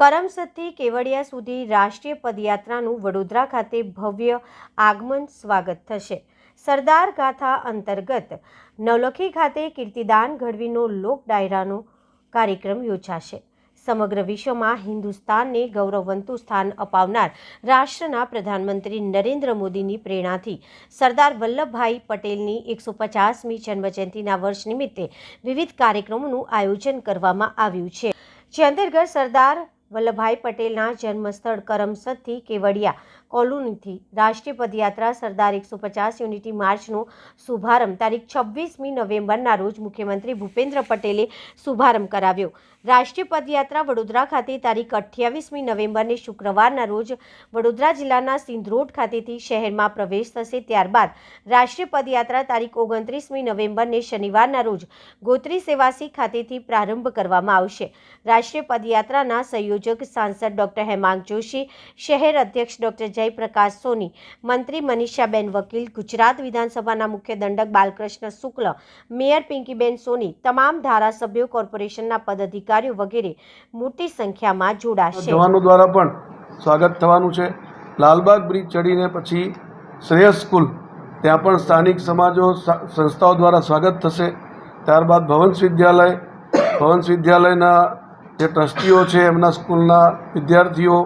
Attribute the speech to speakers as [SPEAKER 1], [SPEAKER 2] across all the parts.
[SPEAKER 1] કરમસદથી કેવડિયા સુધી રાષ્ટ્રીય પદયાત્રાનું વડોદરા ખાતે ભવ્ય આગમન સ્વાગત થશે। સરદાર ગાથા અંતર્ગત નવલખી ખાતે કીર્તિદાન ગઢવીનો લોક ડાયરાનો કાર્યક્રમ યોજાશે। સમગ્ર વિશ્વમાં હિન્દુસ્તાનને ગૌરવવંતું સ્થાન અપાવનાર રાષ્ટ્રના પ્રધાનમંત્રી નરેન્દ્ર મોદીની પ્રેરણાથી સરદાર વલ્લભભાઈ પટેલની 150મી જન્મજયંતિના વર્ષ નિમિત્તે વિવિધ કાર્યક્રમોનું આયોજન કરવામાં આવ્યું છે, જે અંતર્ગત સરદાર વલ્લભભાઈ પટેલના જન્મસ્થળ કરમસદથી કેવડિયા કોલોનીથી રાષ્ટ્રીય પદયાત્રા સરદાર 150 યુનિટી માર્ચનો શુભારંભ તારીખ 26મી નવેમ્બરના રોજ મુખ્યમંત્રી ભૂપેન્દ્ર પટેલે શુભારંભ કરાવ્યો। રાષ્ટ્રીય પદયાત્રા વડોદરા ખાતે તારીખ 28મી નવેમ્બરને શુક્રવારના રોજ વડોદરા જિલ્લાના સિંધરોડ ખાતેથી શહેરમાં પ્રવેશ થશે। ત્યારબાદ રાષ્ટ્રીય પદયાત્રા તારીખ 29મી નવેમ્બરને શનિવારના રોજ ગોત્રી સેવાસી ખાતેથી પ્રારંભ કરવામાં આવશે। રાષ્ટ્રીય પદયાત્રાના સંયોજક સાંસદ ડોક્ટર હેમાંગ જોશી, શહેર અધ્યક્ષ ડોક્ટર જયપ્રકાશ સોની, મંત્રી મનીષાબેન વકીલ, ગુજરાત વિધાનસભાના મુખ્ય દંડક બાલકૃષ્ણ શુક્લ, મેયર પિંકીબેન સોની, તમામ ધારાસભ્યો, કોર્પોરેશનના પદાધિકારીઓ વગેરે મોટી સંખ્યામાં જોડાશે।
[SPEAKER 2] જવાનો દ્વારા પણ સ્વાગત થવાનું છે। લાલબાગ બ્રિજ ચડીને પછી શ્રેયસ સ્કૂલ ત્યાં પણ સ્થાનિક સમાજો સંસ્થાઓ દ્વારા સ્વાગત થશે। ત્યારબાદ ભવંસ વિદ્યાલયના જે ટ્રસ્ટીઓ છે, એમના સ્કૂલના વિદ્યાર્થીઓ,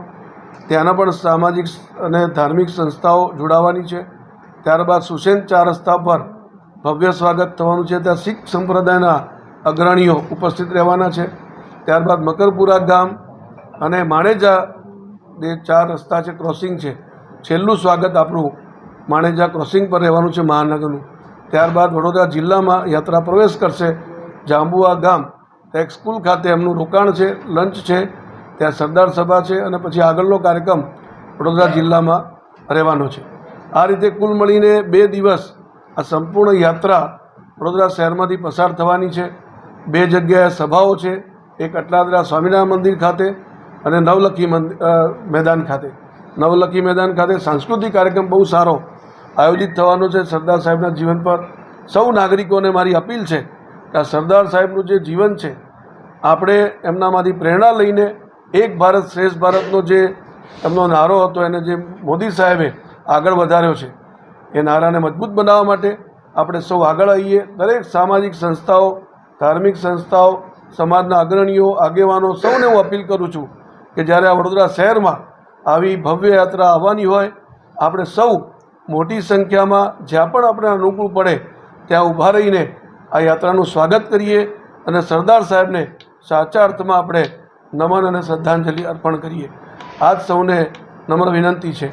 [SPEAKER 2] ત્યાંના પણ સામાજિક અને ધાર્મિક સંસ્થાઓ જોડાવાની છે। ત્યારબાદ સુસેન 4 રસ્તા પર ભવ્ય સ્વાગત થવાનું છે, ત્યાં શીખ સંપ્રદાયના અગ્રણીઓ ઉપસ્થિત રહેવાના છે। ત્યારબાદ મકરપુરા ગામ અને માણેજા જે 4 રસ્તા છે, ક્રોસિંગ છે, છેલ્લું સ્વાગત આપણું માણેજા ક્રોસિંગ પર રહેવાનું છે મહાનગરનું। ત્યારબાદ વડોદરા જિલ્લામાં યાત્રા પ્રવેશ કરશે જાંબુઆ ગામ, ત્યાં એક સ્કૂલ ખાતે એમનું રોકાણ છે, લંચ છે, ત્યાં સરદાર સભા છે અને પછી આગળનો કાર્યક્રમ વડોદરા જિલ્લામાં રહેવાનો છે। આ રીતે કુલ મળીને 2 દિવસ આ સંપૂર્ણ યાત્રા વડોદરા શહેરમાંથી પસાર થવાની છે। 2 જગ્યાએ સભાઓ છે, એક અટલાદરા સ્વામિનારાયણ મંદિર ખાતે અને નવલખી મેદાન ખાતે। નવલખી મેદાન ખાતે સાંસ્કૃતિક કાર્યક્રમ બહુ સારો આયોજિત થવાનો છે સરદાર સાહેબના જીવન પર। સૌ નાગરિકોને મારી અપીલ છે કે આ સરદાર સાહેબનું જે જીવન છે, આપણે એમનામાંથી પ્રેરણા લઈને એક ભારત શ્રેષ્ઠ ભારતનો જે એમનો નારો હતો, એને જે મોદી સાહેબે આગળ વધાર્યો છે, એ નારાને મજબૂત બનાવવા માટે આપણે સૌ આગળ આવીએ। દરેક સામાજિક સંસ્થાઓ, ધાર્મિક સંસ્થાઓ, સમાજના અગ્રણીઓ, આગેવાનો, સૌને હું અપીલ કરું છું કે જ્યારે આ વડોદરા શહેરમાં આવી ભવ્ય યાત્રા આવવાની હોય, આપણે સૌ મોટી સંખ્યામાં જ્યાં પણ આપણે અનુકૂળ પડે ત્યાં ઊભા રહીને આ યાત્રાનું સ્વાગત કરીએ અને સરદાર સાહેબને સાચા અર્થમાં આપણે નમન અને શ્રદ્ધાંજલિ અર્પણ કરીએ। આજ સૌને નમ્ર વિનંતી છે